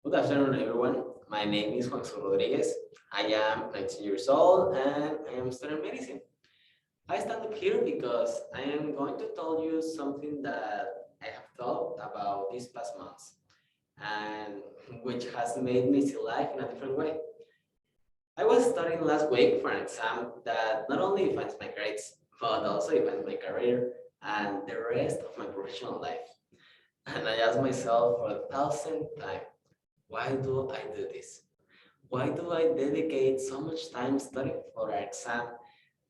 Good afternoon, everyone. My name is Juan Jesús Rodriguez. I am 19 years old and I am studying medicine. I stand up here because I am going to tell you something that I have thought about these past months and which has made me see life in a different way. I was studying last week for an exam that not only defines my grades, but also defines my career and the rest of my professional life. And I asked myself for a thousandth time, why do I do this? Why do I dedicate so much time studying for an exam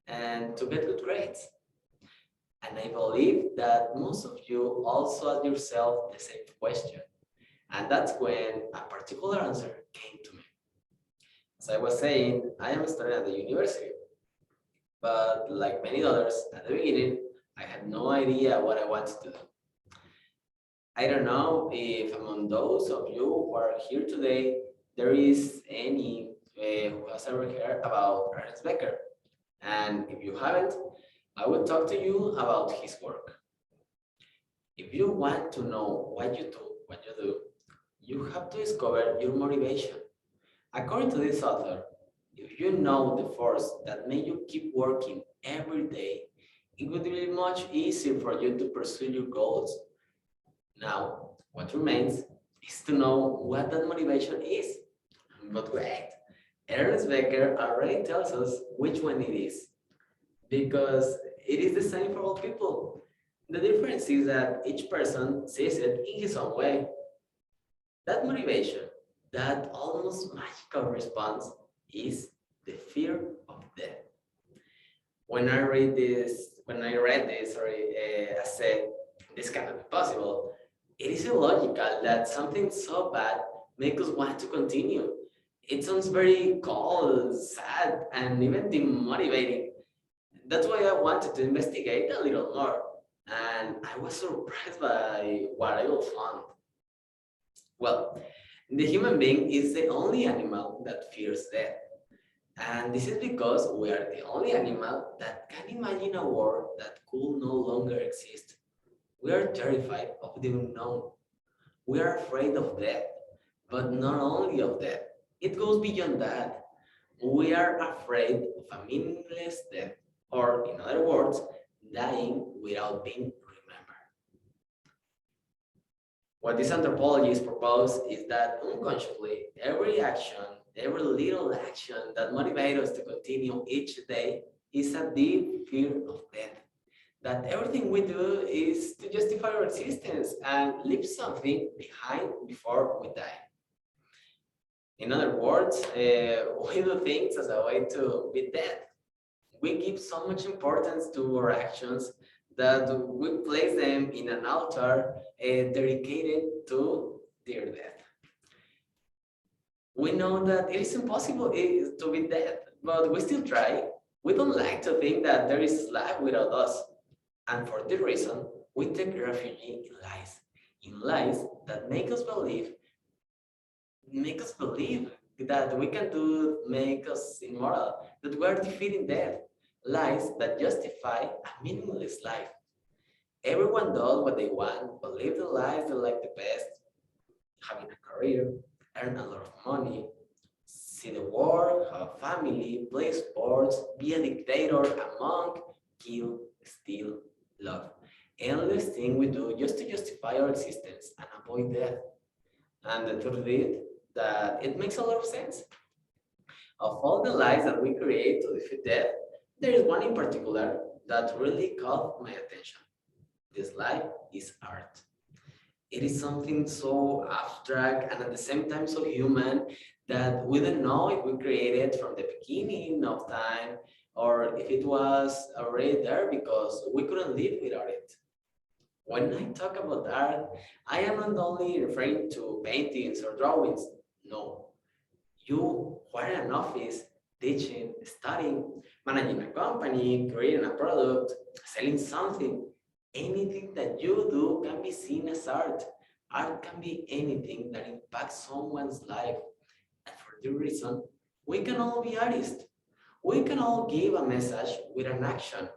and to get good grades? And I believe that most of you also ask yourself the same question. And that's when a particular answer came to me. As I was saying, I am studying at the university, but like many others at the beginning, I had no idea what I wanted to do. I don't know if among those of you who are here today, there is any who has ever heard about Ernest Becker. And if you haven't, I will talk to you about his work. If you want to know what you do, you have to discover your motivation. According to this author, if you know the force that makes you keep working every day, it would be much easier for you to pursue your goals. Now, what remains is to know what that motivation is. But wait, Ernest Becker already tells us which one it is, because it is the same for all people. The difference is that each person sees it in his own way. That motivation, that almost magical response, is the fear of death. I said, this cannot be possible. It is illogical that something so bad makes us want to continue. It sounds very cold, sad, and even demotivating. That's why I wanted to investigate a little more, and I was surprised by what I found. Well, the human being is the only animal that fears death. And this is because we are the only animal that can imagine a world that could no longer exist. We are terrified of the unknown. We are afraid of death, but not only of death. It goes beyond that. We are afraid of a meaningless death, or in other words, dying without being remembered. What these anthropologists propose is that unconsciously, every action, every little action that motivates us to continue each day is a deep fear of death. That everything we do is to justify our existence and leave something behind before we die. In other words, we do things as a way to beat death. We give so much importance to our actions that we place them in an altar dedicated to their death. We know that it is impossible to beat death, but we still try. We don't like to think that there is life without us. And for this reason, we take refuge in lies that make us believe that we can do, make us immortal, that we are defeating death, lies that justify a meaningless life. Everyone does what they want, believe the lies they like the best, having a career, earn a lot of money, see the world, have a family, play sports, be a dictator, a monk, kill, steal, love. Endless thing we do just to justify our existence and avoid death. And the truth is that it makes a lot of sense. Of all the lies that we create to defeat death, there is one in particular that really caught my attention. This lie is art. It is something so abstract and at the same time so human that we don't know if we created from the beginning of time or if it was already there because we couldn't live without it. When I talk about art, I am not only referring to paintings or drawings. No, you who are in an office, teaching, studying, managing a company, creating a product, selling something, anything that you do can be seen as art. Art can be anything that impacts someone's life. And for this reason, we can all be artists. We can all give a message with an action.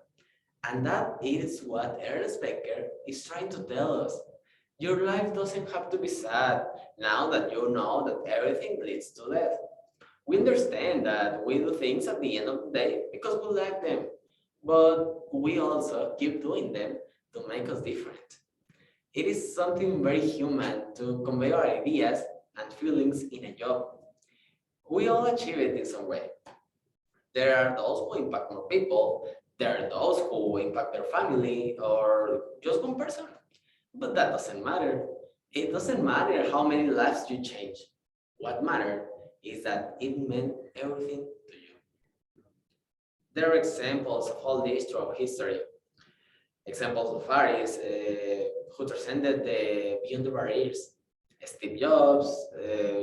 And that is what Ernest Becker is trying to tell us. Your life doesn't have to be sad now that you know that everything leads to death. We understand that we do things at the end of the day because we like them, but we also keep doing them to make us different. It is something very human to convey our ideas and feelings in a job. We all achieve it in some way. There are those who impact more people, there are those who impact their family or just one person. But that doesn't matter. It doesn't matter how many lives you change. What matters is that it meant everything to you. There are examples of all this throughout history. Examples of artists who transcended the beyond the barriers. Steve Jobs,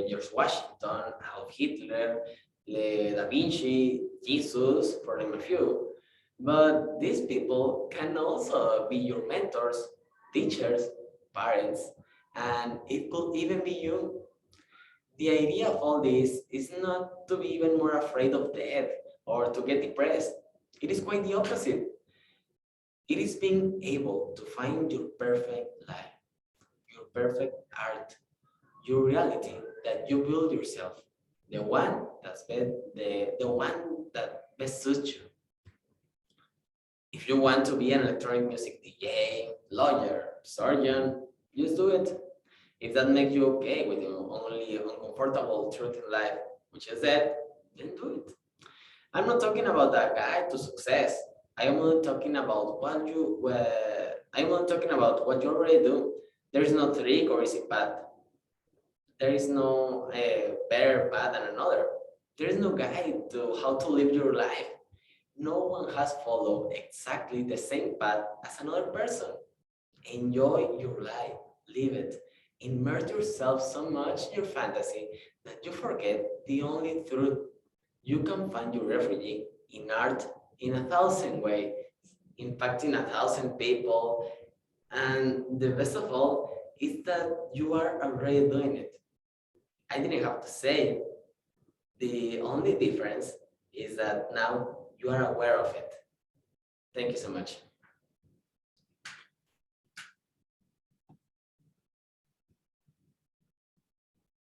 George Washington, Adolf Hitler, Da Vinci, Jesus, for name a few. But these people can also be your mentors, teachers, parents, and it could even be you. The idea of all this is not to be even more afraid of death or to get depressed. It is quite the opposite. It is being able to find your perfect life, your perfect art, your reality that you build yourself, the one that's best, the one that best suits you. If you want to be an electronic music DJ, lawyer, surgeon, just do it. If that makes you okay with your only uncomfortable truth in life, which is that, then do it. I'm not talking about that guide to success. I am only talking about I'm only talking about what you already do. There is no trick or easy path. There is no better path than another. There is no guide to how to live your life. No one has followed exactly the same path as another person. Enjoy your life, live it. Immerse yourself so much in your fantasy that you forget the only truth. You can find your refuge in art in 1,000 ways, impacting 1,000 people. And the best of all is that you are already doing it. I didn't have to say it. The only difference is that now you are aware of it. Thank you so much.